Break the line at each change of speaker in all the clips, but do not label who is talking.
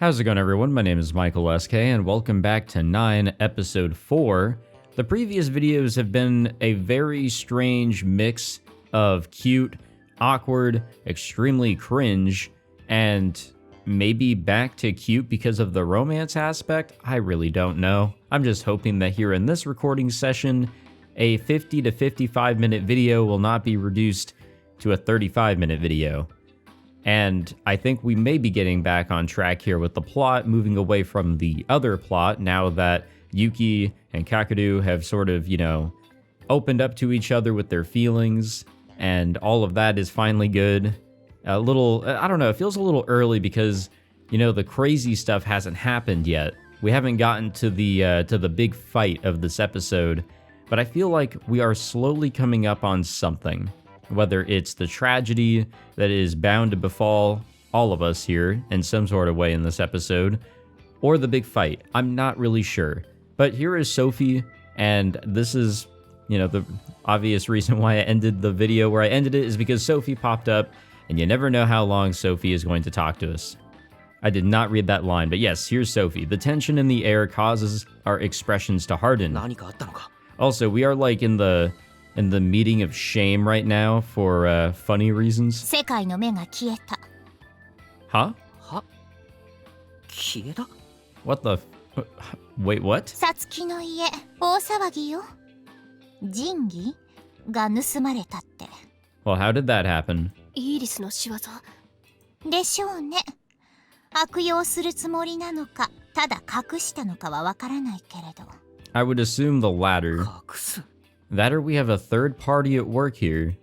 How's it going, everyone? My name is Michael SK, and welcome back to 9, Episode 4. The previous videos have been a very strange mix of cute, awkward, extremely cringe, and maybe back to cute because of the romance aspect. I really don't know. I'm just hoping that here in this recording session, a 50 to 55 minute video will not be reduced to a 35-minute video. And I think we may be getting back on track here with the plot, moving away from the other plot now that Yuki and Kakeru have sort of, opened up to each other with their feelings, and all of that is finally good. I don't know, it feels a little early because, the crazy stuff hasn't happened yet. We haven't gotten to the big fight of this episode, but I feel like we are slowly coming up on something. Whether it's the tragedy that is bound to befall all of us here in some sort of way in this episode, or the big fight. I'm not really sure. But here is Sophie, and this is, the obvious reason why I ended the video where I ended it is because Sophie popped up, and you never know how long Sophie is going to talk to us. I did not read that line, but yes, here's Sophie. The tension in the air causes our expressions to harden. Also, we are like in the meeting of shame right now for funny reasons. Huh? What the wait, what?
さつきの家、大騒ぎよ。神器が盗まれたって。
Well, how did that happen?
イーリスの仕業でしょうね。悪用するつもりなのか、ただ隠したのかはわからないけれど。
I would assume the latter. That or we have a third party at work here.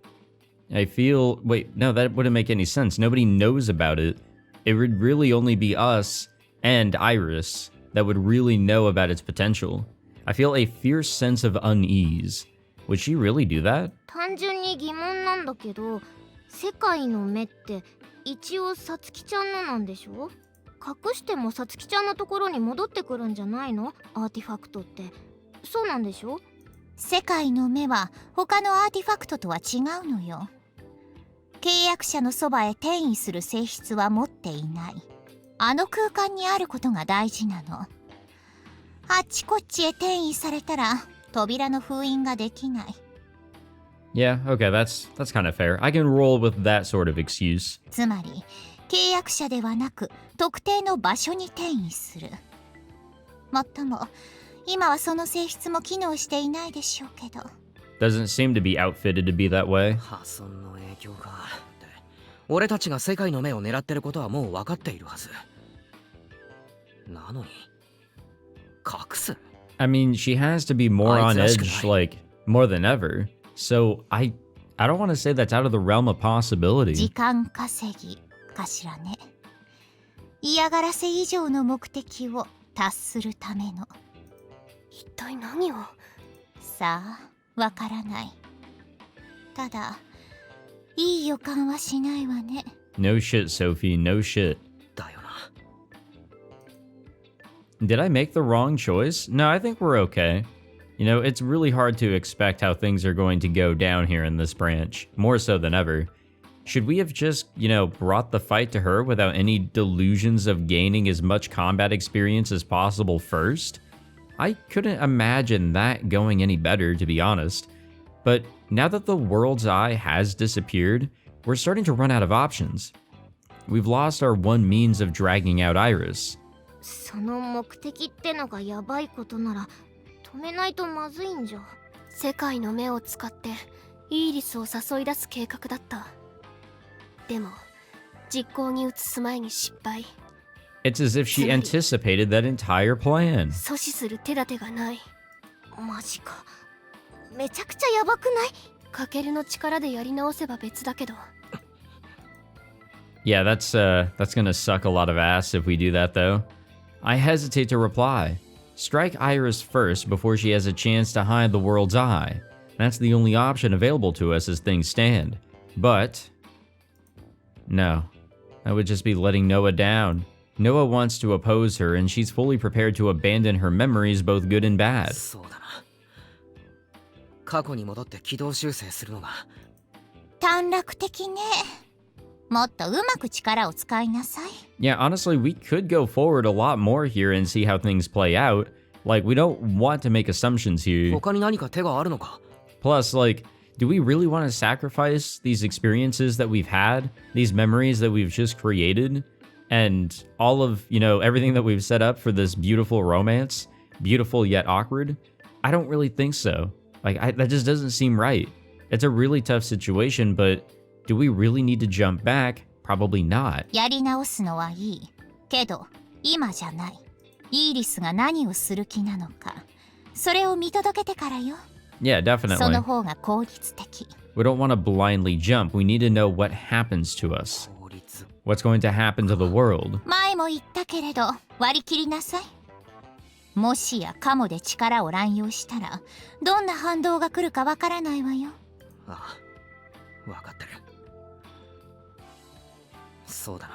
Wait, no, that wouldn't make any sense. Nobody knows about it. It would really only be us and Iris that would really know about its potential. I feel a fierce sense of unease. Would she really do that?
単純に疑問なんだけど、世界の目って一応さつきちゃんのなんでしょ？隠してもさつきちゃんのところに戻ってくるんじゃないの？アーティファクトって。そうなんでしょ？世界の目は他のアーティファクトとは違うのよ。契約者のそばへ転移する性質は持っていない。あの空間にあることが大事なの。あっちこっちへ転移されたら扉の封印ができない。
Yeah, okay, that's kind of fair. I can roll with that sort of excuse.
つまり、契約者ではなく特定の場所に転移する。もっとも、今はその性質も機能していないでしょうけど。
Doesn't seem to be outfitted to be that way.
破損の影響か。俺たちが世界の目を狙ってることはもう分かっているはず。なのに、隠す?
I mean, she has to be more on edge, like, more than ever. So, I don't want to say that's out of the realm of possibility.
時間稼ぎかしらね。嫌がらせ以上の目的を達するための。一体何を？さあ、わからない。ただ、いい予感はしないわね。
No shit, Sophie, no shit.
だよな。
Did I make the wrong choice? No, I think we're okay. It's really hard to expect how things are going to go down here in this branch, more so than ever. Should we have just, brought the fight to her without any delusions of gaining as much combat experience as possible first? I couldn't imagine that going any better, to be honest. But now that the world's eye has disappeared, we're starting to run out of options. We've lost our one means of dragging out Iris.
その目的ってのがやばいことなら止めないとまずいんじゃ。世界の目を使ってイーリスを誘い出す計画だった。でも実行に移す前に失敗。
It's as if she anticipated that entire plan.
阻止する手立てがない。マジか。めちゃくちゃやばくない？カケルの力でやり直せば別だけど。
Yeah, that's gonna suck a lot of ass if we do that though. I hesitate to reply. Strike Iris first before she has a chance to hide the world's eye. That's the only option available to us as things stand. But no, that would just be letting Noa down. Noa wants to oppose her, and she's fully prepared to abandon her memories, both good and bad.
そうだな。過去に戻って軌道修正するのが。
短絡的ね。
もっとうまく力を使いなさい。
Yeah, honestly, we could go forward a lot more here and see how things play out. Like, we don't want to make assumptions here.
他に何か手があるのか？
Plus, like, do we really want to sacrifice these experiences that we've had, these memories that we've just created, and all of, everything that we've set up for this beautiful romance? Beautiful yet awkward? I don't really think so. Like, that just doesn't seem right. It's a really tough situation, but do we really need to jump back? Probably not.
やり直すのはいいけど今じゃない。イーリスが何をする気なのか、それを見届けてからよ。
Yeah,
そ
definitely.
の方が効率的。
We don't want to blindly jump. We need to know what happens to us.
法律。
What's going to happen to the world.
前も言ったけれど割り切りなさい。もしやカモで力を乱用したらどんな反動が来るかわからないわよ。
ああ、わかってる。そうだな。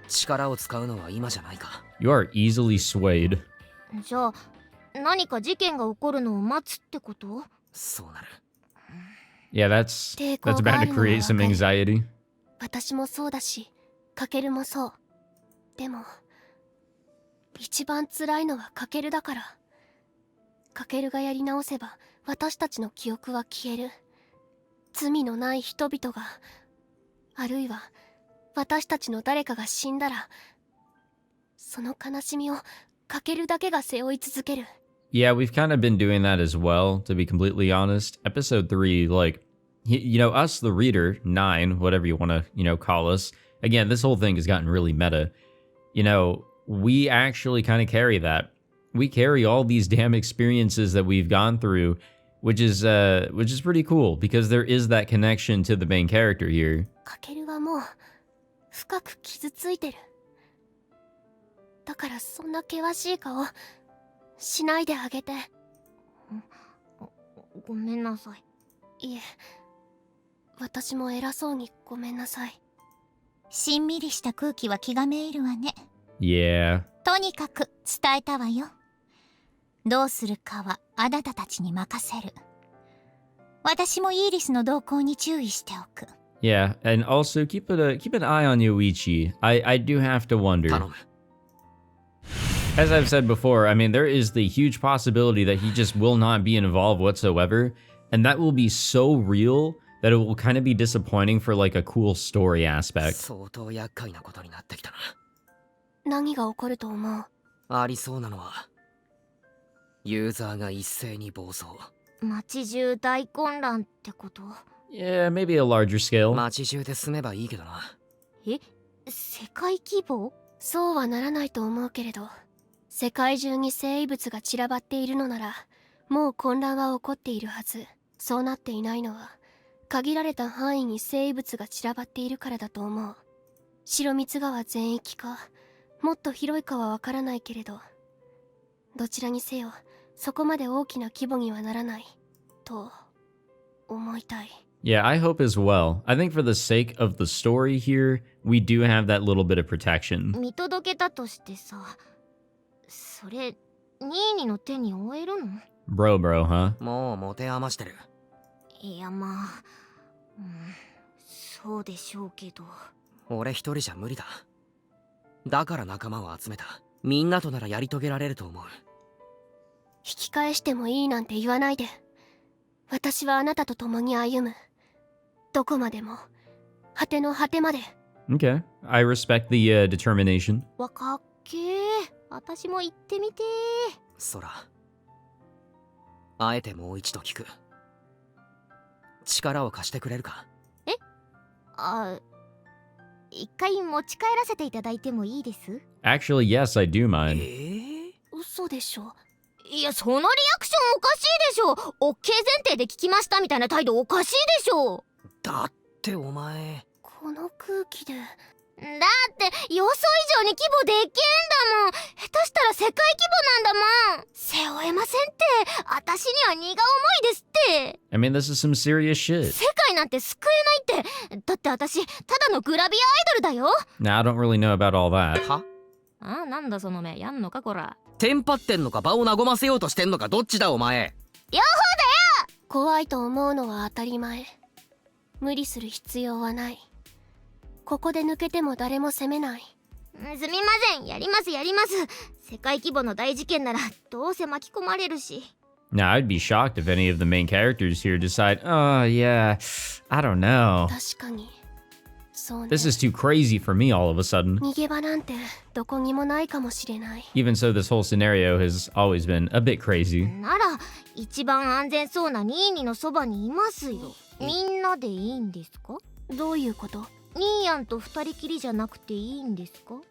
力を使うのは今じゃないか。
You are easily swayed.
じゃあ何か事件が起こるのを待つってこと？
そうなる。
Yeah, that's
抵抗
bound
があ
to
るのは
create
わか
some
る。
anxiety.
私もそうだし、カケルもそう。でも一番辛いのはカケルだから。カケルがやり直せば私たちの記憶は消える。罪のない人々が、あるいは私たちの誰かが死んだら、その悲しみをカケルだけが背負い続ける。
Yeah, we've kind of been doing that as well, to be completely honest. Episode 3, like, us, the reader, 9, whatever you want to, call us. Again, this whole thing has gotten really meta. We actually kind of carry that. We carry all these damn experiences that we've gone through, which is pretty cool, because there is that connection to the main character here.
カケルはもう深く傷ついてる。だからそんな険しい顔しないであげて。
ごめんなさい。
いえ、私も偉そうにごめんなさい。
しんみりした空気は気がめいるわね。
Yeah.
とにかく伝えたわよ。どうするかはあなたたちに任せる。私もイーリスの動向に注意しておく。
Yeah, and also keep an eye on Yoichi. I do have to wonder.
頼む。
As I've said before, I mean, there is the huge possibility that he just will not be involved whatsoever, and that will be so real that it will kind of be disappointing for like a cool story aspect.
相当厄介なことになってきたな。
何が起こると思う？
ありそうなのは、ユーザーが一斉に暴走。
街中大混乱ってこと？
Yeah, maybe a larger scale.
街中で済めばいいけどな。
え、世界規模？
そうはならないと思うけれど、世界中に生物が散らばっているのなら、もう混乱は起こっているはず。そうなっていないのは、限られた範囲に生物が散らばっているからだと思う。白蜜川全域か、もっと広いかはわからないけれど、どちらにせよ、そこまで大きな規模にはならない、と思いたい。
Yeah, I hope as well. I think for the sake of the story here, we do have that little bit of protection.
見届けたとしてさ、それニーニの手に負えるの？
Bro, huh?
もう持て余してる。
いやまあ、そうでしょうけど。
俺一人じゃ無理だ。だから仲間を集めた。みんなとならやり遂げられると思う。
引き返してもいいなんて言わないで。私はあなたと共に歩む。どこまでも、果ての果てまで。
Okay, I respect the determination.
わかっけー。私も行ってみてー。
空。あえてもう一度聞く。力を貸してくれるか？
一回持ち帰らせていただいてもいいです？
Actually, yes, I do mind.
嘘でしょ。
いや、そのリアクションおかしいでしょ。オッケー前提で聞きましたみたいな態度おかしいでしょ。
だってお前。
この空気で。
だって予想以上に規模でけえんだもん。下手したら世界規模なんだもん。背負えませんって。私には荷が重いですって。
I mean, this is some serious shit.
世界なんて救えないって。だって私ただのグラビアアイドルだよ。
Now, I don't really know about all that.
は？
なんだその目やんのかこら。
テンパってんのか場を和ませようとしてんのかどっちだお前。
両方だよ。
怖いと思うのは当たり前。無理する必要はない。ここで抜けても誰も責めない。
すみません、やりますやります。世界規模の大事件ならどうせ巻き込まれるし。
Now, I'd be shocked if any of the main characters here decide, oh, yeah, I don't know.
確かにそうね。
This is too crazy for me all of a sudden.
逃げ場なんてどこにもないかもしれない。
Even so, this whole scenario has always been a bit crazy.
なら一番安全そうなニーニのそばにいますよ。みんなでいいんですか？
どういうこと？
ニーヤンと二人きりじゃなくていいんですか？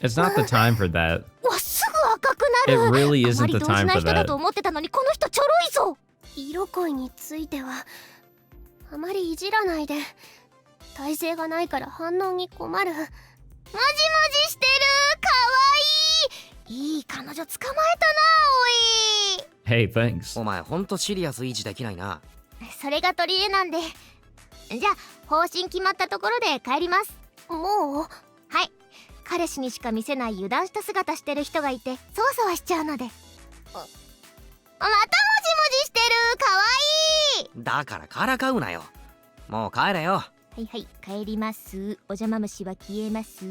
It's not the time for that.
わ、すぐ赤くな
It
る。
really
あま
isn't
り
the
動じ
time
ない
for
人だ
that.
と思ってたのにこの人ちょろいぞ。
色恋についてはあまりいじらないで。耐性がないから反応に困る。もじもじ
してる。かわいい。いい彼女捕まえたな、おい。
Hey, thanks.
お前ほんとシリアス維持できないな。
それが取り柄なんで。じゃあ方針決まったところで帰ります。
もう？
はい。彼氏にしか見せない油断した姿してる人がいてそわそわしちゃうので。またもじもじしてる。かわいい。
だからからかうなよ。もう帰れよ。
はいはい、帰ります。お邪魔虫は消えます。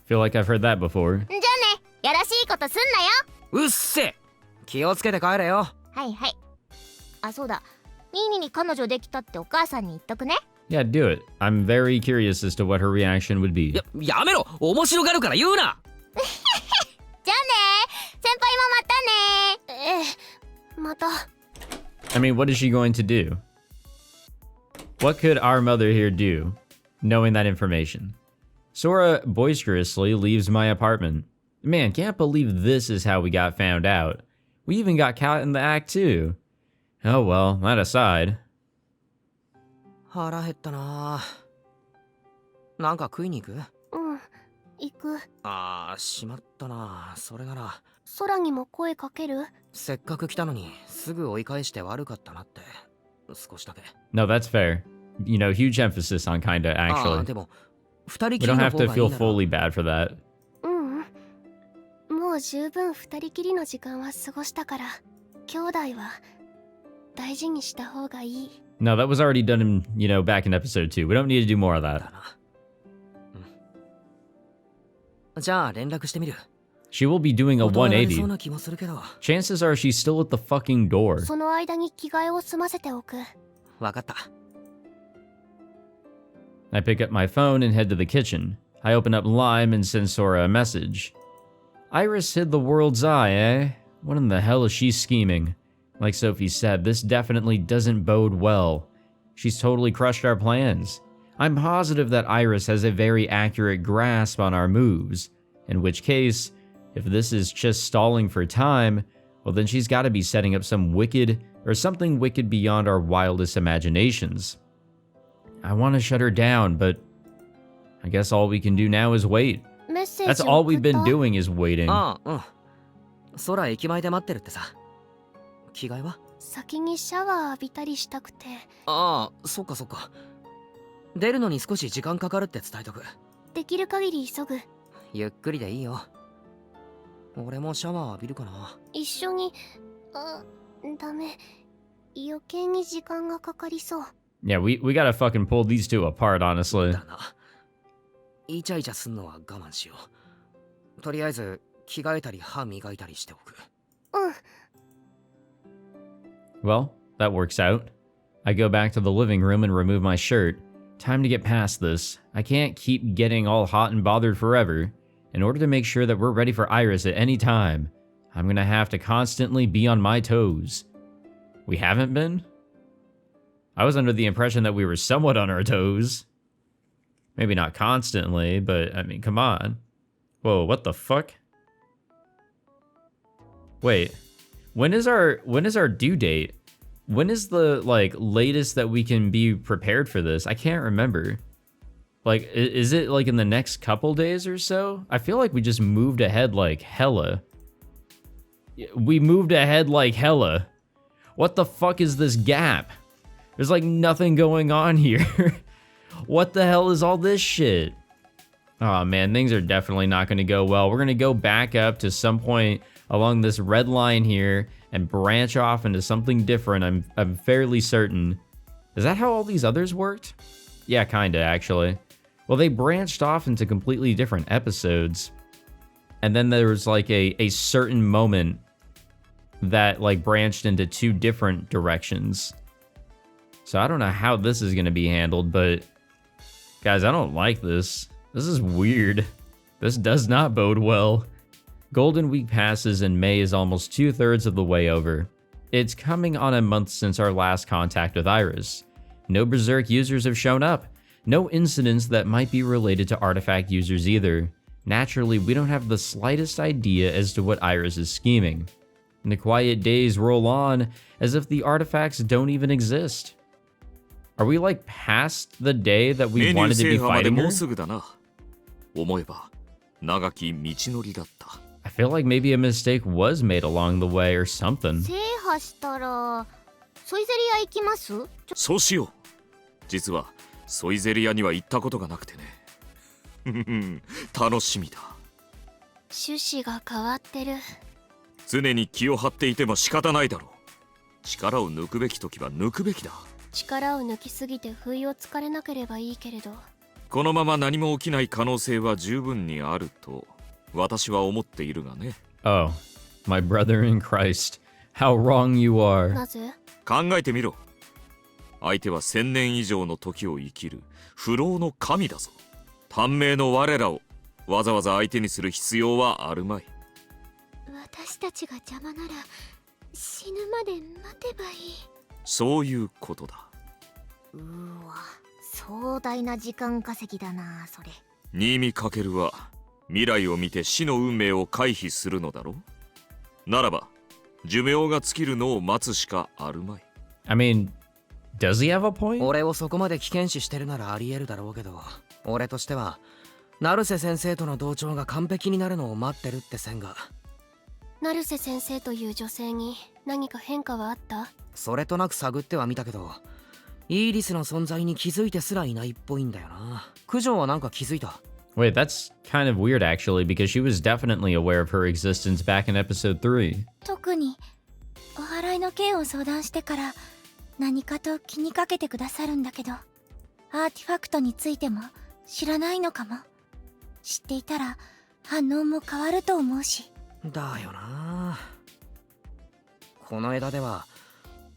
Feel like I've heard that before.
じゃあね、やらしいことすんなよ。
うっせ。気をつけて帰れよ。
はいはい。あ、そうだ。ニーニに彼女できたってお母さんに言っとくね。
Yeah, do it. I'm very curious as to what her reaction would be.
やめろ。面白がるから言うな。
じゃあね、先輩もまたね。
ええ、また。
I mean, what is she going to do? What could our mother here do, knowing that information? Sora boisterously leaves my apartment. Man, can't believe this is how we got found out. We even got caught in the act too. Oh well, that aside.
腹減ったな。なんか食いに行く？
うん、行く。
しまったな。それなら
空にも声かける？
せっかく来たのにすぐ追い返して悪かったなって。少しだけ。
No, that's fair. You know, huge emphasis on kinda, actually.
でも二人
We
きり
don't
の
have
方
to
がいい
feel
なら。
fully bad for that.
ううん。もう十分二人きりの時間は過ごしたから、兄弟は大事にした方がいい。
No, that was already done in, you know, back in episode 2. We don't need to do more of
だ
that.
な。じゃあ連絡してみる。
She will be doing a
断られそう
180.
な気もするけど。
Chances are she's still at the fucking door.
その間に着替えを済ませておく。
わかった。
I pick up my phone and head to the kitchen. I open up Lime and send Sora a message. Iris hid the world's eye, eh? What in the hell is she scheming? Like Sophie said, this definitely doesn't bode well. She's totally crushed our plans. I'm positive that Iris has a very accurate grasp on our moves. In which case, if this is just stalling for time, well then she's gotta be setting up some wicked, or something wicked beyond our wildest imaginations. I want to shut her down, but I guess all we can do now is wait.
メッセー
That's
ジ
all
送っ
we've been
た？
doing is waiting.
うん。空駅前で待ってるってさ。着替えは？
先にシャワー浴びたりしたくて。
そっかそっか。出るのに少し時間かかるって伝えとく。
できる限り急ぐ。
ゆっくりでいいよ。俺もシャワー浴びるかな。
一緒に。ダメ。余計に時間がかかりそう。
Yeah, we gotta fucking pull these two apart, honestly.
だな。イチャイチャすんのは我慢しよう。とりあえず着替えたり歯磨いたりしておく。
うん。
Well, that works out. I go back to the living room and remove my shirt. Time to get past this. I can't keep getting all hot and bothered forever. In order to make sure that we're ready for Iris at any time, I'm gonna have to constantly be on my toes. We haven't been? I was under the impression that we were somewhat on our toes. Maybe not constantly, but I mean, come on. Whoa, what the fuck? Wait, when is our due date? When is the latest that we can be prepared for this? I can't remember. Like, is it like in the next couple days or so? I feel like we just moved ahead like hella. We moved ahead like hella. What the fuck is this gap? There's like nothing going on here. What the hell is all this shit? Oh man, things are definitely not going to go well. We're going to go back up to some point along this red line here and branch off into something different. I'm fairly certain. Is that how all these others worked? Yeah, kinda, actually. Well, they branched off into completely different episodes. And then there was like a certain moment that like branched into two different directions. So I don't know how this is going to be handled, but guys, I don't like this. This is weird. This does not bode well. Golden Week passes and May is almost 2/3 of the way over. It's coming on a month since our last contact with Iris. No Berserk users have shown up. No incidents that might be related to Artifact users either. Naturally, we don't have the slightest idea as to what Iris is scheming. And the quiet days roll on as if the artifacts don't even exist. Are we like past the day that we wanted to be fighting her? I feel like maybe a mistake was made along the way or something.
制覇したらソイゼリア行きます？
そうしよう。実はソイゼリアには行ったことがなくてね。楽しみだ。
趣旨が変わってる。
常に気を張っていても仕方ないだろう。力を抜くべき時は抜くべきだ。
力を抜きすぎて不意をつかれなければいいけれど。
このまま何も起きない可能性は十分にあると私は思っているがね。
Oh, my brother in Christ. How wrong you are.
なぜ？
考えてみろ。相手は1000年以上の時を生きる不老の神だぞ。短命の我らをわざわざ相手にする必要はあるまい。
私たちが邪魔なら死ぬまで待てばいい。
そういうことだ。
うわ、壮大な時間稼ぎだなそれ。
新見翔は未来を見て死の運命を回避するのだろう。ならば寿命が尽きるのを待つしかあるまい。
I mean, does he have a point?
俺をそこまで危険視してるならありえるだろうけど、俺としては成瀬先生との同調が完璧になるのを待ってるって線が。
成瀬先生という女性に何か変化はあった？
それとなく探ってはみたけど、イーリスの存在に気づいてすらいないっぽいんだよな。九条はなんか気づいた？
Wait, that's kind of weird actually, because she was definitely aware of her existence back in episode 3.
特にお祓いの件を相談してから何かと気にかけてくださるんだけど、アーティファクトについても知らないのかも。知っていたら反応も変わると思うし。
だよな。この枝では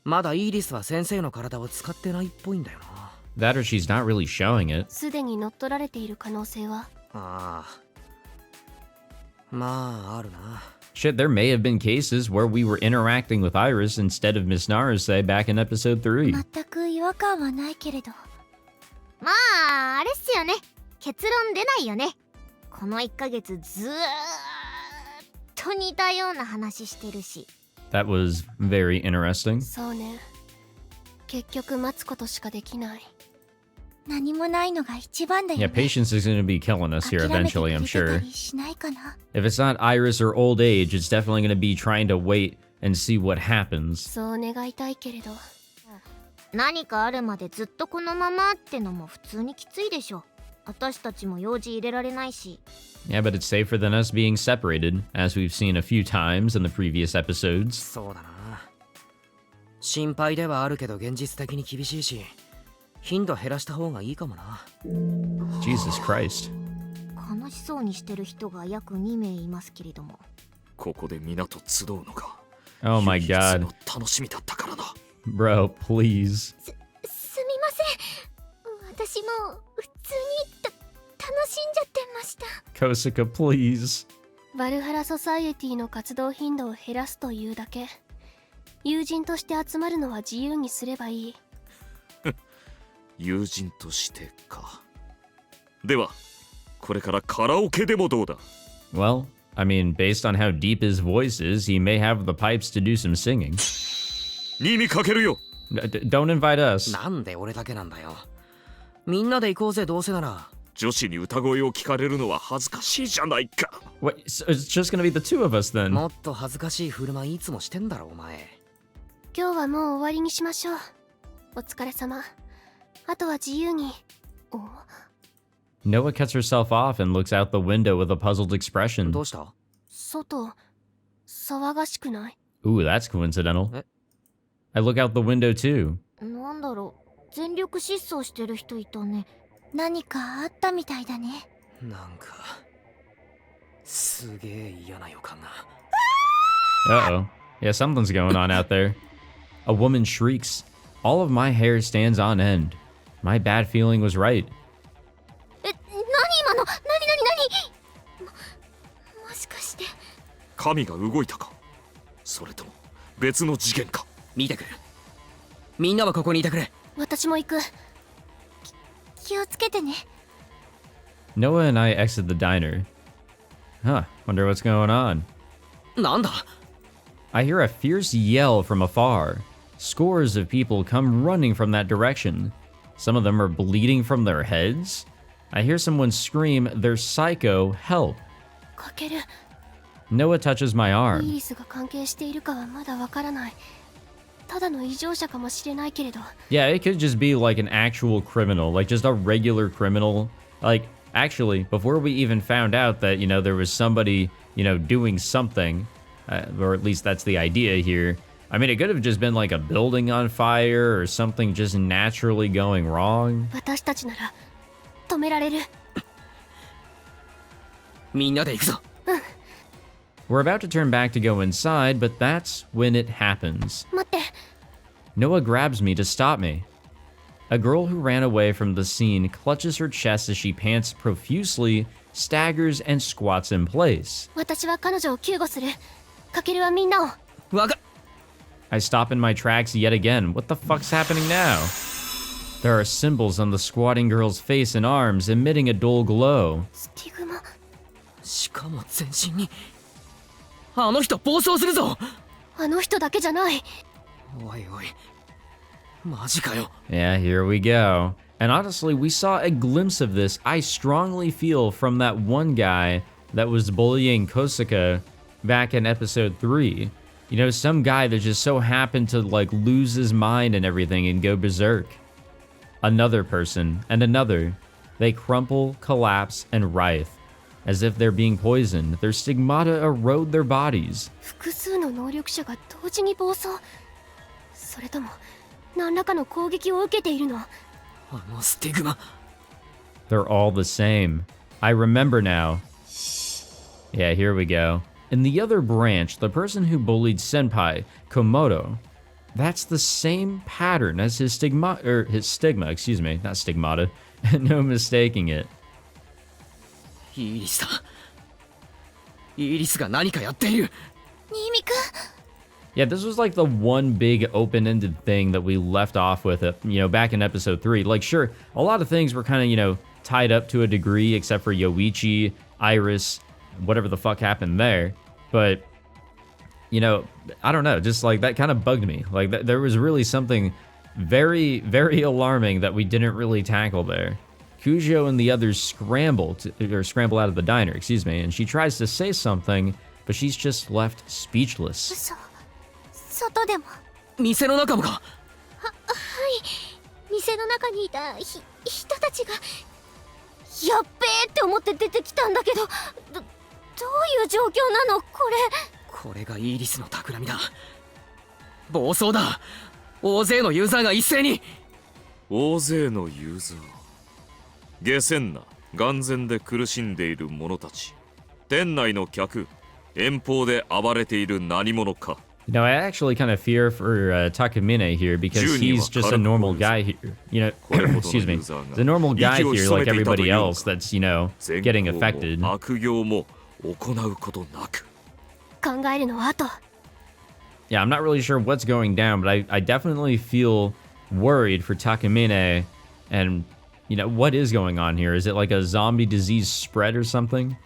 まだイーリスは先生の体を使ってないっぽいんだよな。
That or she's not really showing it.
すでに乗っ取られている可能性は？
ああ、まああるな。
Shit, there may have been cases where we were interacting with Iris instead of Miss Naruse back in episode 3.
全く違和感はないけれど。
まああれっすよね。結論出ないよね。この1ヶ月ずーっと似たような話してるし。
That was very interesting.
そうね。結局待つことしかできない。
何もないのが一番だよね。
Yeah, patience is going to be killing us here
諦めて
eventually, I'm
くれてた
sure.
りしないかな。
If it's not Iris or old age, it's definitely going to be trying to wait and see what happens.
そう願いたいけれど。
何かあるまでずっとこのままってのも普通にきついでしょ。私たちも用事入れられないし。
Yeah, but it's safer than us being separated, as we've seen a few times in the previous episodes.
そうだな。心配ではあるけど現実的に厳しいし、頻度減らした方がいいかもな。
Jesus Christ.
悲しそうにしてる人が約2名いますけれども。
ここで皆と集うのが
Oh my
唯一
god.
の楽しみだったからな。
Bro, please.
すみません。私も普通に楽しんじゃってました。
Kosaka, please.
バルハラソサイエティの活動頻度を減らすというだけ。友人として集まるのは自由にすればいい。
友人としてか。ではこれからカラオケでもどうだ？
Well, I mean, based on how deep his voice is, he may have the pipes to do some singing.
新見かけるよ。
Don't invite us.
なんで俺だけなんだよ。みんなで行こうぜ、どうせなら。
女子に歌声を聞かれるのは恥ずかしいじゃないか。
What? So it's just gonna be the two of us then?
もっと恥ずかしい振る舞いいつもしてんだろお前。
今日はもう終わりにしましょう。お疲れ様。あとは自由に。お
Noa cuts herself off and looks out the window with a puzzled expression.
どうした？
外、騒がしくない？
Ooh, that's coincidental.
Eh?
I look out the window too.
なんだろ全力疾走してる人いたね。
何かあったみたいだね。
なんかすげえ嫌な予感が。
Uh-oh. Yeah, something's going on out there. A woman shrieks. All of my hair stands on end. My bad feeling was right.
何今の？もしかして。
神が動いたか、それとも別の事件か。
見てくる。みんなはここにいてくれ。
私も行く。
気をつけてね。
Noah and I exit the diner. Huh, wonder what's going on.
なんだ。
I hear a fierce yell from afar. Scores of people come running from that direction. Some of them are bleeding from their heads. I hear someone scream, "They're psycho, help."
かける。
Noah touches my
イ
arm.
リスが関係しているかはまだわからない。ただの異常者かもしれないけれど。
Yeah, it could just be like an actual criminal, like just a regular criminal. Like, actually, before we even found out that, there was somebody, doing something, or at least that's the idea here. I mean, it could have just been like a building on fire or something just naturally going wrong.
私たちなら止められる。
みんなで行くぞ。
We're about to turn back to go inside, but that's when it happens.
待って。
Noah grabs me to stop me. A girl who ran away from the scene clutches her chest as she pants profusely, staggers, and squats in place.
私は彼女を救護する。かけるはみんなを。
わか。
I stop in my tracks yet again. What the fuck's happening now? There are symbols on the squatting girl's face and arms, emitting a dull glow.
スティグマ。
しかも全身に。あの人暴走するぞ。
あの人だけじゃない。
おいおい。マジかよ。
Yeah, here we go. And honestly, we saw a glimpse of this, I strongly feel, from that one guy that was bullying Kosuka back in episode 3. Some guy that just so happened to like lose his mind and everything and go berserk. Another person and another. They crumple, collapse, and writhe. As if they're being poisoned. Their stigmata erode their bodies.
複数の能力者が同時に暴走。それとも何らかの攻撃を受けているの？
あのスティグマ。
They're all the same. I remember now. Yeah, here we go. In the other branch, the person who bullied Senpai, Komodo, that's the same pattern as his stigma, excuse me, not stigmata. No mistaking it.
イリスだ。イリスが何かやっている。
新見くん。
Yeah, this was like the one big open-ended thing that we left off with, back in episode 3. Like, sure, a lot of things were kind of, tied up to a degree, except for Yoichi, Iris, whatever the fuck happened there. But, I don't know, just like that kind of bugged me. Like, there was really something very, very alarming that we didn't really tackle there. Kujo and the others scramble out of the diner, excuse me, and she tries to say something, but she's just left speechless.
嘘。外でも。
店の中もか。
はい。店の中にいた人たちがやっべーって思って出てきたんだけど、どういう状況なのこれ。
これがイリスの企みだ。暴走だ。大勢のユーザーが一斉に。
大勢のユーザー。下船な眼前で苦しんでいる者たち。店内の客。遠方で暴れている何者か。
I actually kind of fear for Takamine here because he's just a normal guy here. Excuse me. He's a normal guy here like everybody else that's, getting affected.
悪行も行うことなく。
考えるのは後。
Yeah, I'm not really sure what's going down, but I definitely feel worried for Takamine and, what is going on here? Is it like a zombie disease spread or something?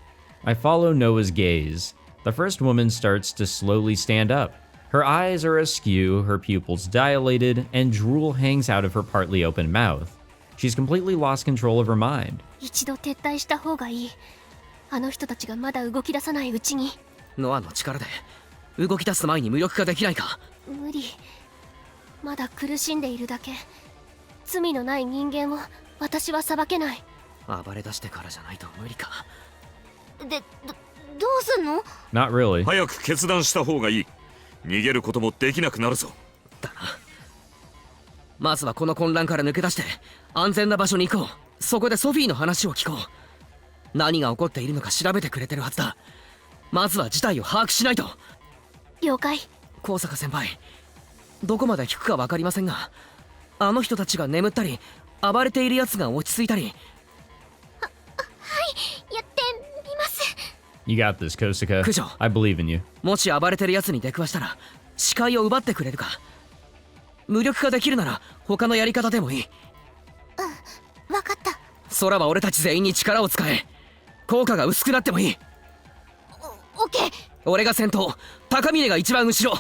I follow Noah's gaze. The first woman starts to slowly stand up. Her eyes are askew, her pupils dilated, and drool hangs out of her partly open mouth. She's completely lost control of her mind.
一度撤退した方がいい。あの人たちがまだ動き出さないうちに。
ノアの力で動き出す前に無力化できないか。
無理。まだ苦しんでいるだけ。罪のない人間を私は裁けない。
暴れ出してからじゃないと無理か。
どうすんの？
Not really.
早く決断した方がいい。逃げることもできなくなるぞ。
だな。まずはこの混乱から抜け出して安全な場所に行こう。そこでソフィーの話を聞こう。何が起こっているのか調べてくれてるはずだ。まずは事態を把握しないと。
了解。
高坂先輩、どこまで聞くか分かりませんが、あの人たちが眠ったり暴れているやつが落ち着いたり。
やってみます。
You got this, Kosaka.
九条、
I believe in you.
もし暴れてるやつに出くわしたら視界を奪ってくれるか。無力化できるなら他のやり方でもいい。
わかった。
空は俺たち全員に力を使え。効果が薄くなってもいい。
オッケー。
俺が先頭、高峰が一番後ろ。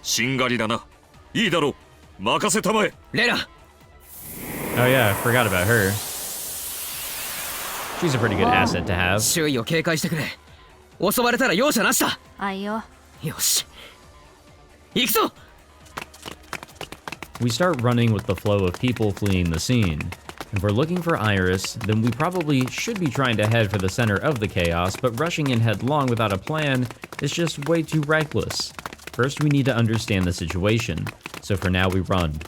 しんがりだな。いいだろう、任せたまえ。
レラ、
Oh yeah, I forgot about her. She's a pretty good asset to have.
周囲を警戒してくれ。襲われたら容赦なしだ。
あいよ。
よし、行くぞ。
We start running with the flow of people fleeing the scene. If we're looking for Iris, then we probably should be trying to head for the center of the chaos, but rushing in headlong without a plan is just way too reckless. First, we need to understand the situation, so for now we run.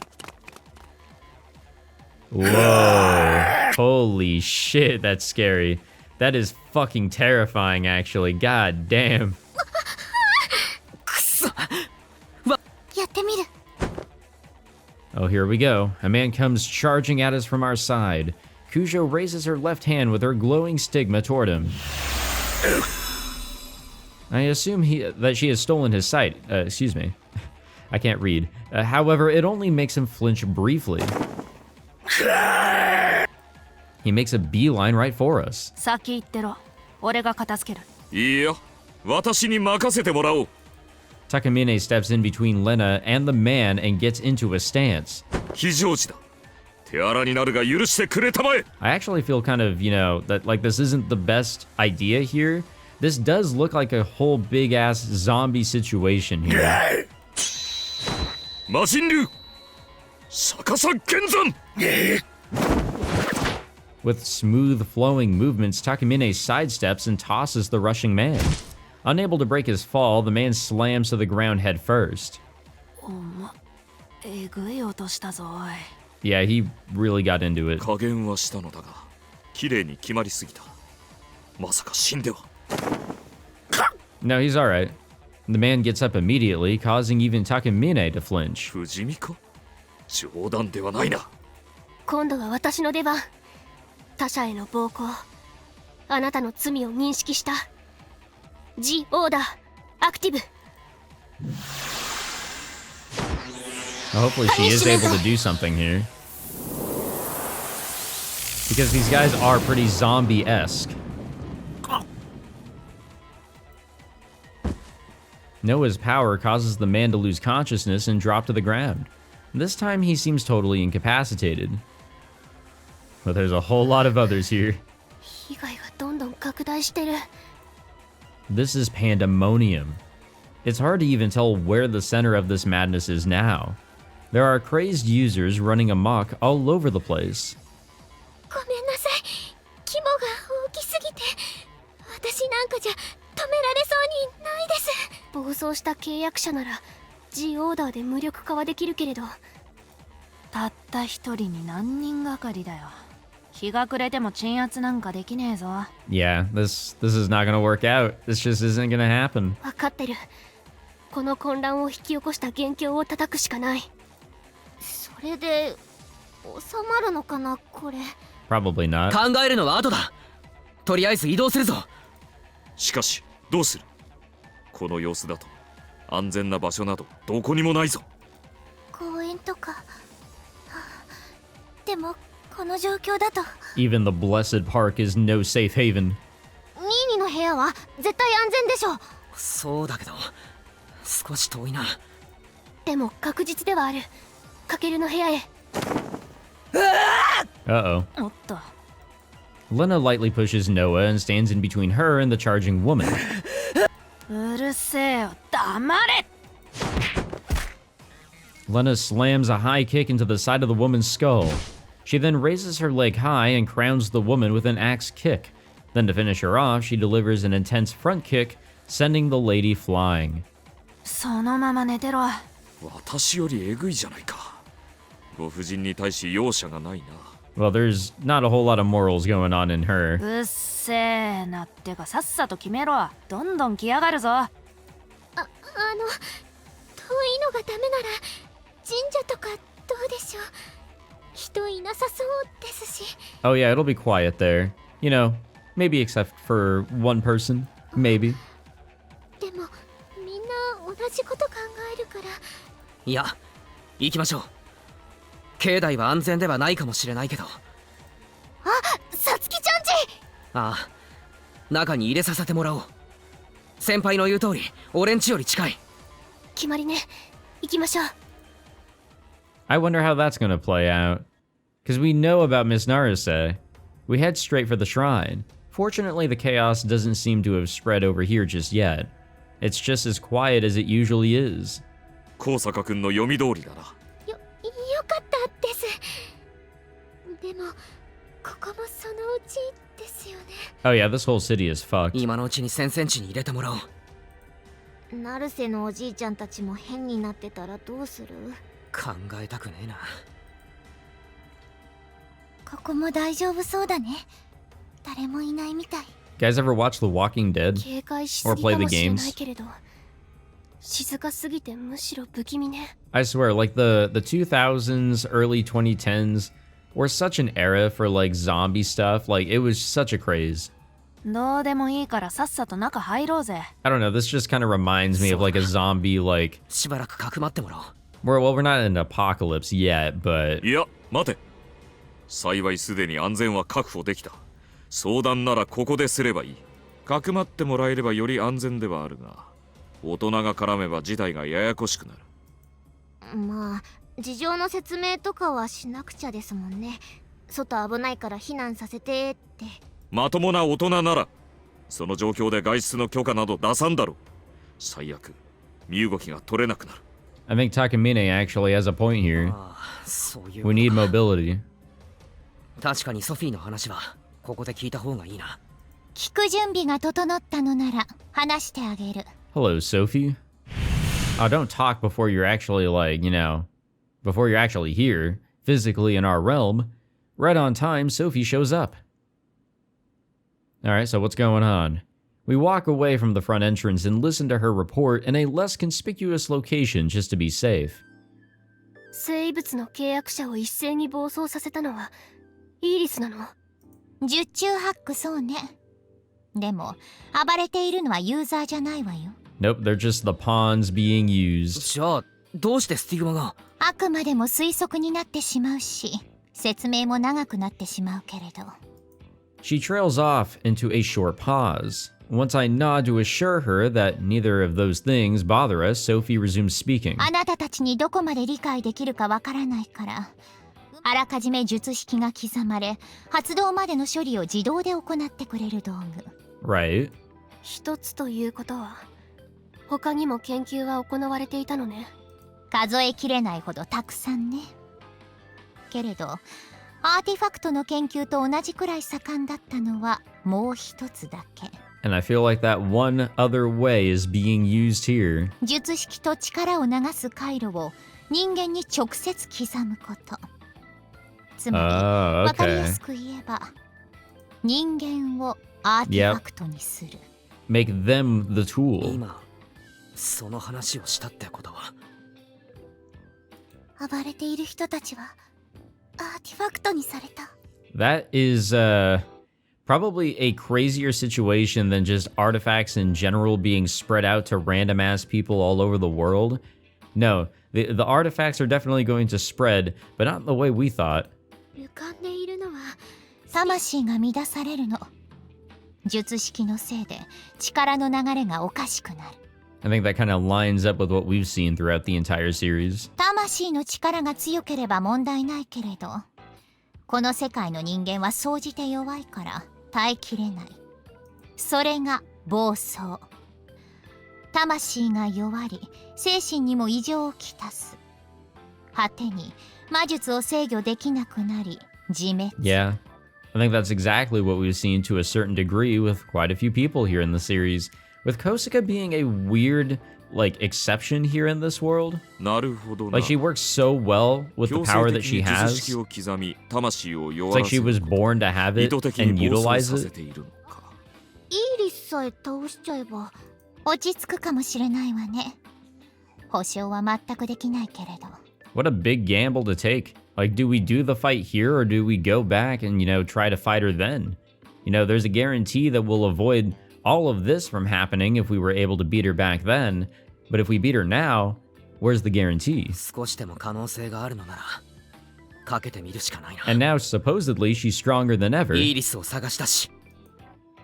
Whoa. Holy shit, that's scary. That is fucking terrifying, actually. God damn.
やってみる。
Oh, here we go. A man comes charging at us from our side. Kujo raises her left hand with her glowing stigma toward him. I assume that she has stolen his sight. Excuse me. I can't read. However, it only makes him flinch briefly. He makes a beeline right for us.
先行ってろ。俺が片付ける。
いいよ、私に任せてもらおう。
Takamine steps in between Lena and the man and gets into a stance.
非常時だ。手荒になるが許してくれたまえ。
I actually feel kind of, that like this isn't the best idea here. This does look like a whole big ass zombie situation here.
魔人竜、逆さ剣山。
With smooth flowing movements, Takamine sidesteps and tosses the rushing man. Unable to break his fall, the man slams to the ground head first.
えぐい音したぞおい。
Yeah, he really got into it.
加減はしたのだが、綺麗に決まりすぎた。まさか死んでは。
No, he's alright. The man gets up immediately, causing even Takamine to flinch.
不死身か？冗談ではないな。
今度は私の出番。他者への暴行、あなたの罪を認識した。 G オーダーアクティブ。
Hopefully she is able to do something here. Because these guys are pretty zombie-esque. Noah's power causes the man to lose consciousness and drop to the ground. This time he seems totally incapacitated. But there's a whole lot of others here.
被害がどんどん拡大してる。
This is pandemonium. It's hard to even tell where the center of this madness is now. There are crazed users running amok all over the place.
ごめんなさい。規模が大きすぎて、私なんかじゃ止められそうにないです。
暴走した契約者なら G オーダーで無力化はできるけれど、
たった一人に何人がかりだよ。日が暮れても鎮圧なんかできねえぞ。
Yeah, this is not gonna work out. This just isn't gonna happen.
分かってる。この混乱を引き起こした元凶を叩くしかない。
それで収まるのかなこれ。
Probably not.
考えるのは後だ。とりあえず移動するぞ。
しかしどうする？この様子だと安全な場所などどこにもないぞ。
公園とか。でもこの状況だと。
Even the blessed park is no safe haven.
ニーニの部屋は絶対安全でしょ。
そうだけど少し遠いな。
でも確実ではある。かけるの部屋へ。
Uh-oh.
おっと。
Lena lightly pushes Noah and stands in between her and the charging woman.
うるせえよ。黙れ。
Lena slams a high kick into the side of the woman's skull. She then raises her leg high and crowns the woman with an axe kick. Then to finish her off, she delivers an intense front kick, sending the lady flying.
そのまま寝てろ。
私よりえぐいじゃないか。ご婦人に対し容赦がないな。
Well, there's not a whole lot of morals going on in her.
うっせーなってかさっさと決めろ。どんどん来やがるぞ。
遠いのがダメなら神社とかどうでしょう。人いなさそうですし。
Oh yeah, it'll be quiet there. You know, maybe except for one person. Maybe.
でもみんな同じこと考えるから。
いや、行きましょう。境内は安全ではないかもしれないけど。
さつきちゃんち。
ああ、中に入れさせてもらおう。先輩の言う通り、俺んちより近い。
決まりね。行きましょう。
I wonder how that's gonna play out. Because we know about Miss Naruse. We head straight for the shrine. Fortunately, the chaos doesn't seem to have spread over here just yet. It's just as quiet as it usually is.
高坂君の読み通りだな。
よかったです。でもここもそのうちですよね。
Oh yeah, this whole city is fucked.
今のうちに先々地に入れてもらおう。
成瀬のおじいちゃんたちも変になってたらどうする？
考えたくねえな。
ここも大丈夫そうだね。誰もいないみたい。
Guys ever watch The Walking Dead?
警戒しす
Or
ぎ
play
か
the
もしれな
games?
いけれど、静かすぎてむしろ不気味ね。
I swear, like the 2000s, early 2010s were such an era for like zombie stuff. Like it was such a craze.
どうでもいいからさっさと中入ろうぜ。
I don't know, this just kind of reminds me of like a zombie like
しばらくかくまってもらおう。
we're not in an apocalypse yet, but
いや、待て。幸いすでに安全は確保できた。相談ならここですればいい。かくまってもらえればより安全ではあるが、大人が絡めば事態がややこしくなる。
まあ事情の説明とかはしなくちゃですもんね。外危ないから避難させてって。
まともな大人ならその状況で外出の許可など出さんだろう。最悪身動きが取れなくなる。
I think Takamine actually has a point here.
ああ、そういう。
We need mobility.
確かにソフィーの話はここで聞いた方がいいな。
聞く準備が整ったのなら話してあげる。
Hello, Sophie. Oh, don't talk before you're actually like, you know, before you're actually here, physically in our realm. Right on time, Sophie shows up. Alright, so what's going on? We walk away from the front entrance and listen to her report in a less conspicuous location just to be safe.
生物の契約者を一斉に暴走させたのはイーリスなの？
十中八九そうね。でも暴れているのはユーザーじゃないわよ。
Nope, they're just the pawns being used.
じゃあどうしてスティグマが。
あくまでも推測になってしまうし、説明も長くなってしまうけれど。
She trails off into a short pause. Once I nod to assure her that neither of those things bother us, Sophie resumes speaking.
あなたたちにどこまで理解できるかわからないから、あらかじめ術式が刻まれ、発動までの処理を自動で行ってくれる道具。
Right.
一つということは他にも研究は行われていたのね。
数えきれないほどたくさんね。けれどアーティファクトの研究と同じくらい盛んだったのはもう一つだけ。
And I feel like that one other way is being used here.
術式と力を流す回路を人間に直接刻むこと。つまり、
Oh,
わかりや
okay.
すく言えば人間をアーティファクトにする。
Make them the tool.
今その話をしたってことは。
暴れている人たちはアーティファクトにされた。
That is probably a crazier situation than just artifacts in general being spread out to random ass people all over the world. No, the artifacts are definitely going to spread, but not the way we thought.
浮かんでいるのは
魂が乱されるの。術式のせいで力の流れがおかしくなる。
I think that kind of lines up with what we've seen throughout the entire series.
魂の力が強ければ問題ないけれど、この世界の人間は総じて弱いから耐えきれない。それが暴走。魂が弱り、精神にも異常をきたす。果てに魔術を制御できなくなり、自滅。
Yeah, I think that's exactly what we've seen to a certain degree with quite a few people here in the series. With Kosuka being a weird, like, exception here in this world,
なるほどな。
like she works so well with the
強
power
制
that
的
she
に術
has.
式を刻み魂を
It's
弱
like
ら
she
せ
was
る
born to have
意
it
図的
and
に暴走
utilize
させ
it.
ているのか。
イーリスさえ倒しちゃえば。
落ち着くかもしれないわね。保証は全くできないけれど。
What a big gamble to take. Like, do we do the fight here or do we go back and, you know, try to fight her then? You know, there's a guarantee that we'll avoid all of this from happening if we were able to beat her back then. But if we beat her now, where's the guarantee?
少しでも可能性があるのならかけてみるしかないな。
And now, supposedly, she's stronger than ever.
イーリスを探したし。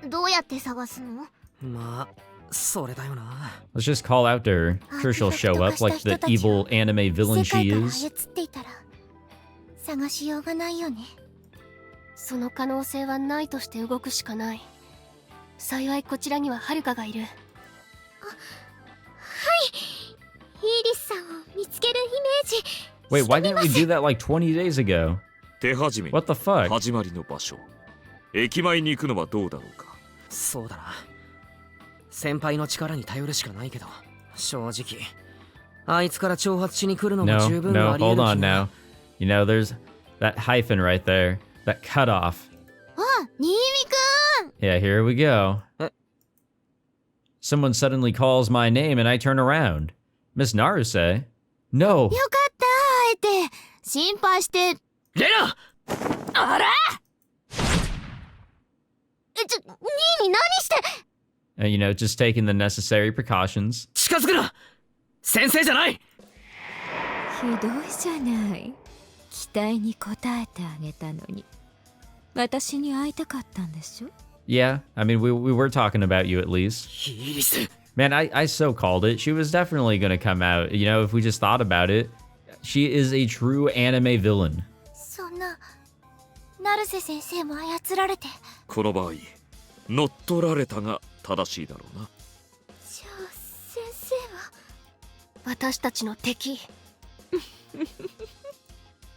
どうやって探すの？
まあそれだよな。
Let's just call out to her. Sure, she'll show up like the evil anime villain
世界
she
から
is.
操っていたら探しようがないよね。
その可能性はないとして動くしかない。幸いこちらにははるかがいる。
イーリスさんを見つけるイメージ。
Wait, why didn't we do that like 20 days ago?
手始め
What the fuck?
始まりの場所。駅前に行くのはどうだろうか。
そうだな。先輩の力に頼るしかないけど、正直あいつから挑発しに来るのも
No,
十分
no,
あり得
hold
る
on
気が。
now. You know, there's that hyphen right there. That cutoff.
あ、新見くん。
Yeah, here we go. Someone suddenly calls my name and I turn around. Miss Naruse? No.
よかった会えて。心配して。
レナ！
あら！ニーニ何して。
You know, just taking the necessary precautions.
近づくな！先生じゃない！
ひどいじゃない。期待に応えてあげたのに。私に会いたかったんでしょ？
Yeah, I mean, we were talking about you at least.
イーリス。
Man, I so called it. She was definitely gonna come out. You know, if we just thought about it. She is a true anime villain.
そんな成瀬先生も操られて。
この場合乗っ取られたが正しいだろうな。
じゃあ先生は。
私たちの敵。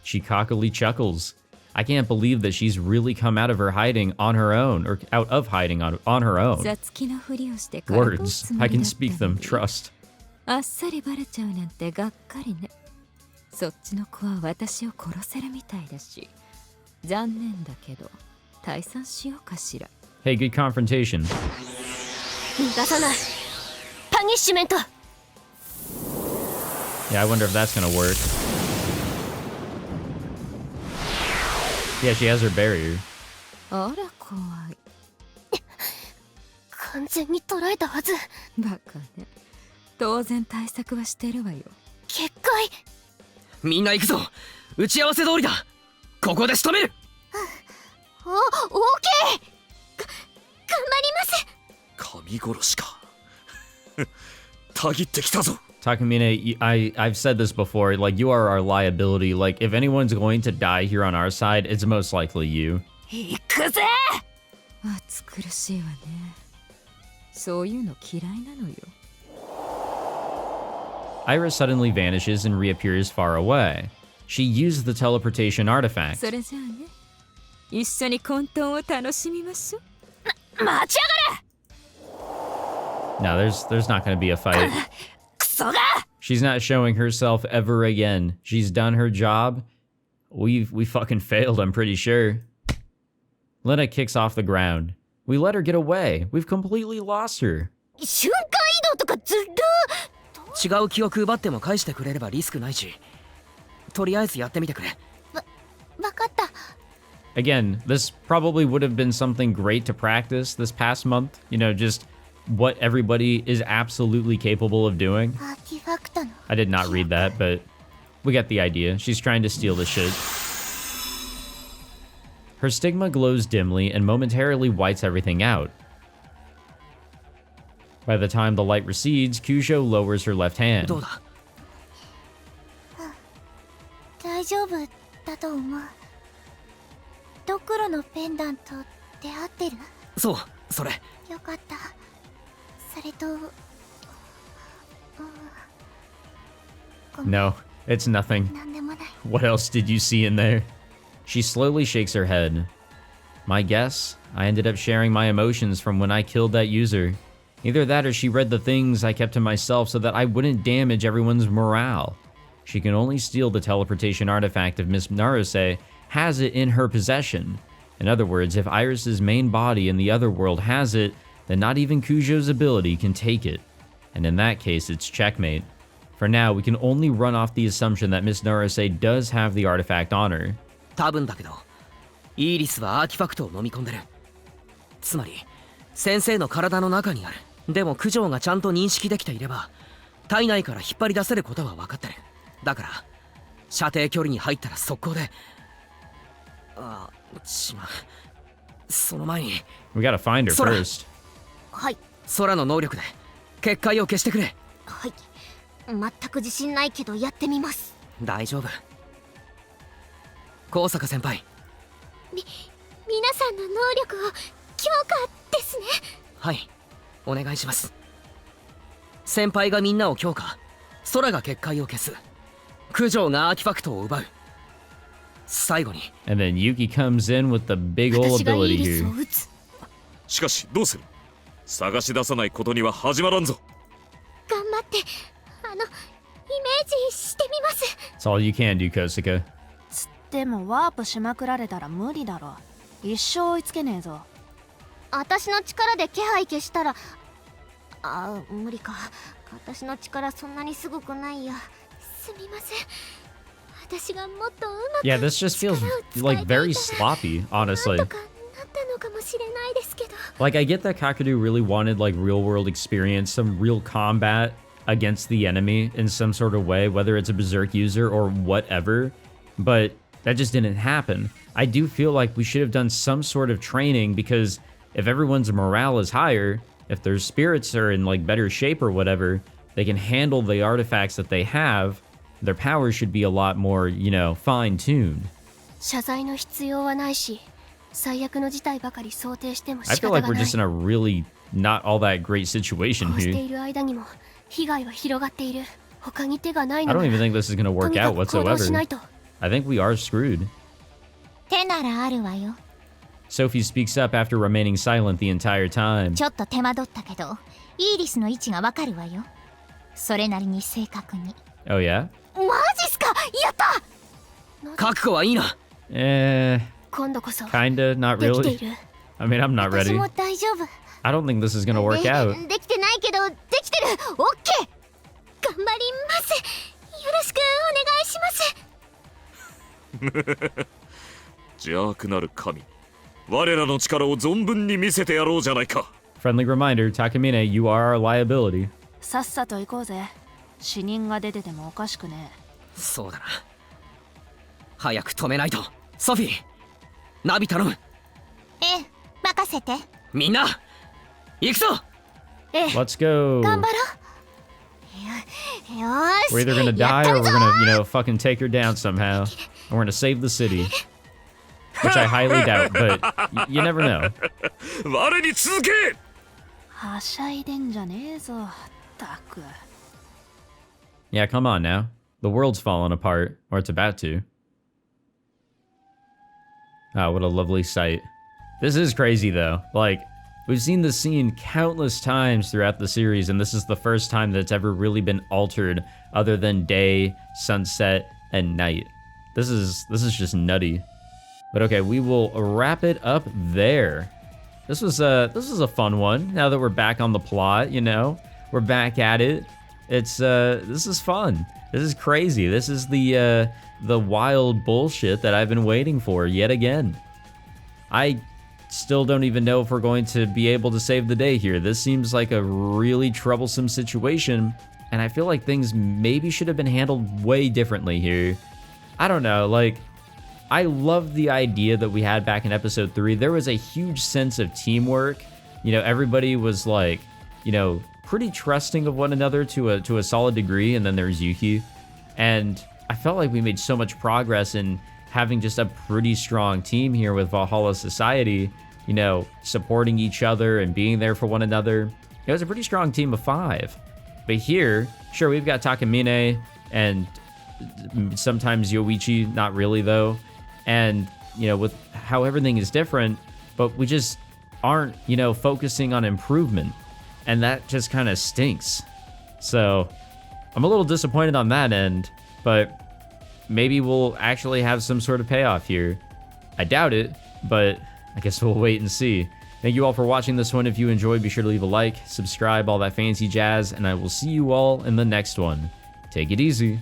She cockily chuckles. I can't believe that she's really come out of her hiding on her own, or out of hiding on her own.
さつきのふりをしてから通
Words.
すつも
I
りだ
can
ったの
speak them.
に
Trust.
あっさりバレちゃうなんてがっかりね。そっちの子は私を殺せるみたいだし、残念だけど退散しようかしら。
Hey, good confrontation.
逃がさない。パニッシュメント。
Yeah, I wonder if that's gonna work. Yeah, she has her barrier.
あら怖い。
完全に捉えたはず。
バカね。当然対策はしてるわよ。
結界。
みんな行くぞ。打ち合わせ通りだ。ここで仕留める。
オーケー。頑張ります。
神殺しか。たぎってきたぞ。
Takamine, I've said this before, like, you are our liability. Like, if anyone's going to die here on our side, it's most likely you.
行くぜ。
暑苦しいわね。そういうの嫌いなのよ。
Iris suddenly vanishes and reappears far away. She used the teleportation artifact.
それじゃあね。一緒に混沌を楽しみましょう。
待ち上がれ。
No, there's not going to be a fight.
クソが。
She's not showing herself ever again. She's done her job. We fucking failed, I'm pretty sure. Lena kicks off the ground. We let her get away. We've completely lost her.
瞬間移動とかずる。
違う記憶奪っても返してくれればリスクないし、とりあえずやってみてくれ。
わかった。
Again, this probably would have been something great to practice this past month. You know, just what everybody is absolutely capable of doing.
アーティファクトの
I did not read that, but we get the idea. She's trying to steal the shit. Her stigma glows dimly and momentarily whites everything out. By the time the light recedes, Kyujo lowers her left hand.
どうだ？
大丈夫だと思う。ドクロのペンダント出会ってる？
そう、それ。
よかった。それと、
No, it's nothing.
なんでもない。
What else did you see in there? She slowly shakes her head. My guess? I ended up sharing my emotions from when I killed that user. Either that or she read the things I kept to myself so that I wouldn't damage everyone's morale. She can only steal the teleportation artifact if Miss Naruse has it in her possession. In other words, if Iris's main body in the other world has it, then not even Kujo's ability can take it. And in that case, it's checkmate. For now, we can only run off the assumption that Miss Naruse does have the artifact on her.
多分だけどイーリスはアーティファクトを飲み込んでる。つまり先生の体の中にある。でも九条がちゃんと認識できていれば体内から引っ張り出せることは分かってる。だから射程距離に入ったら速攻で。あ、違う。その前に
We gotta find her first.
はい。
空の能力で結界を消してくれ。
はい。全く自信ないけどやってみます。
大丈夫。高坂先輩。
皆さんの能力を強化ですね。
はい、お願いします。先輩がみんなを強化、空が結界を消す、九条がアーティファクトを奪う。最後に
And then Yuki comes in with the big ol'
私がイー
ability
リスを
here.
撃つ。
しかしどうする？探し出さないことには始まらんぞ。
頑張ってイメージしてみます。
It's all you can do, Kosuka.
でもワープしまくられたら無理だろ。一生追いつけねえぞ。
私の力で気配消したら無理か。私の力そんなにすごくないや。すみません。私がもっとうまく
Yeah, this just feels like very sloppy, honestly.
なんとかなったのかもしれないですけど。
Like, I get that Kakeru really wanted, like, real-world experience, some real combat against the enemy in some sort of way, whether it's a Berserk user or whatever, but that just didn't happen. I do feel like we should have done some sort of training, because if everyone's morale is higher, if their spirits are in, like, better shape or whatever, they can handle the artifacts that they have. Their powers should be a lot more, you know, fine-tuned.
謝罪の必要はないし、最悪の事態ばかり想定しても
I
仕
feel
方
like
が
we're
ない。
just in a really not all that great situation
こうして
here.
いる間にも被害は広がっている。他に手がない
I
の
don't
な
even
ら
think this is gonna
と
work
にか
out
く行動しな
whatsoever.
いと。
I think we are screwed.
手ならあるわよ。
Sophie speaks up after remaining silent the entire time.
ちょっと手間取ったけどイーリスの位置がわかるわよ。それなりに正確に。
Oh yeah?
マジっすか。やった。
覚悟はいいな。
今度こそ
Kinda, not
できて
really.
いる。
I mean, I'm not
私
ready.
も大丈夫。
I don't think this is gonna work out.
できてないけどできてる。オッケー。頑張ります。よろしくお願いします。
邪悪なる神、我らの力を存分に見せてやろうじゃないか。
Friendly reminder, Takamine, you are our liability.
さっさと行こうぜ。死人が出ててもおかしくねえ。
そうだな。早く止めないと。ソフィー、ナビ頼む。
ええ、任せて。
みんな行くぞ。
Let's go.
頑張ろう。よーし。
We're either gonna die or we're gonna, you know, fucking take her down somehow. And we're gonna save the city. Which I highly doubt, but you never know.
我に続け。
はしゃいでんじゃねえぞ。ったく。
Yeah, come on now. The world's falling apart, or it's about to. Oh, what a lovely sight. This is crazy, though. Like, we've seen this scene countless times throughout the series, and this is the first time that it's ever really been altered other than day, sunset, and night. This is just nutty. But okay, we will wrap it up there. This was a fun one. Now that we're back on the plot, you know, we're back at it. It's this is fun. This is crazy. This is the wild bullshit that I've been waiting for yet again. I still don't even know if we're going to be able to save the day here. This seems like a really troublesome situation, and I feel like things maybe should have been handled way differently here. I don't know, like, I love the idea that we had back in episode 3. There was a huge sense of teamwork. You know, everybody was like, you know, pretty trusting of one another to a solid degree, and then there's Yuki. And I felt like we made so much progress in having just a pretty strong team here with Valhalla Society, you know, supporting each other and being there for one another. It was a pretty strong team of 5. But here, sure, we've got Takamine and sometimes Yoichi, not really though. And, you know, with how everything is different, but we just aren't, you know, focusing on improvement. and that just kind of stinks. So I'm a little disappointed on that end, but maybe we'll actually have some sort of payoff here. I doubt it, but I guess we'll wait and see. Thank you all for watching this one. If you enjoyed, be sure to leave a like, subscribe, all that fancy jazz, and I will see you all in the next one. Take it easy.